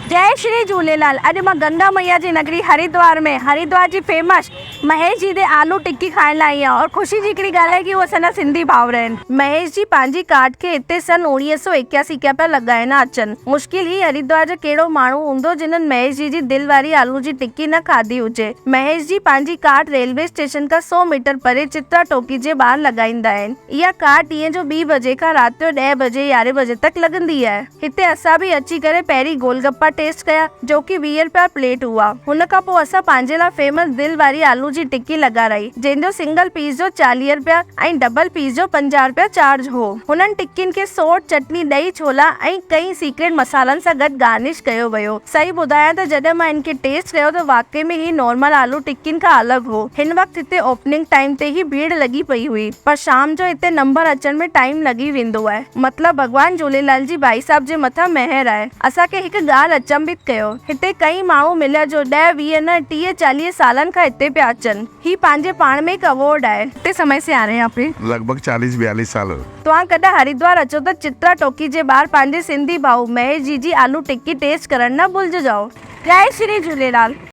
जय श्री झूलेलाल। अॼु मां गंगा मैया जी नगरी हरिद्वार में हरिद्वार जी फेमस महेश जी दे आलू टिक्की खाइण लाइ आई आहियां और ख़ुशी जी हिकिड़ी ॻाल्हि आहे कि उहे असांजा सिंधी भाउर आहिनि। महेश जी पंहिंजी कार्ट खे हिते सन 1981 खां पिया लॻाइण अचनि। मुश्किल ही हरिद्वार जो कहिड़ो माण्हू हूंदो जिन्हनि महेश जी दिल वारी आलू जी टिक्की न खाधी हुजे। महेश जी पंहिंजी कार्ट रेलवे स्टेशन खां 100 मीटर परे चित्रा टोकी जे ॿाहिरि लॻाईंदा आहिनि। इहा कार्ट ॾींहं जो 2 बजे खां राति जो 10 बजे 11 बजे तक लॻंदी आहे। हिते असां बि अची करे पहिरीं गोलगप्पा टेस्ट कया जो कि 20 रुपया प्लेट हुआ। हुन खां पोइ असां पंहिंजे लाइ फेमस दिल वारी आलू जी टिक्की लॻाराई जंहिंजो सिंगल पीस जो 40 रुपया ऐं डबल पीस जो 50 रुपया चार्ज हो। हुननि टिक्कियुनि खे सोट चटनी ॾही छोला ऐं कई सीक्रेट मसालनि सां गॾु गार्निश कयो वियो। सही ॿुधायां त जॾहिं मां इनखे टेस्ट कयो त वाकई में ही नॉर्मल आलू टिक्कियुनि खां अलॻि हो। हिन वक़्तु हिते ओपनिंग टाइम ते ही भीड़ लॻी पई हुई, पर शाम जो हिते नंबर अचण में टाइम लॻी वेंदो आहे। मतिलबु भॻवान झूलेलाल जी भाई साहब जे मथां महिर आहे। असांखे हिकु ॻाल्हि अचंभित कयो, हिते कई माण्हू मिलिया जो 10, 20 न 30, 40 सालनि खां हिते पिया अचनि। ही पंहिंजे पाण में हिकु अवॉर्ड आहे। कितने समय से आ रहे हैं आप? लगभग 40-42 साल। तव्हां कॾहिं हरिद्वार अचो त चित्रा टोकी जे ॿाहिरि पंहिंजे सिंधी भाउ महेश जी आलू टिक्की टेस्ट करणु न भुलिजो। जय श्री झूलेलाल।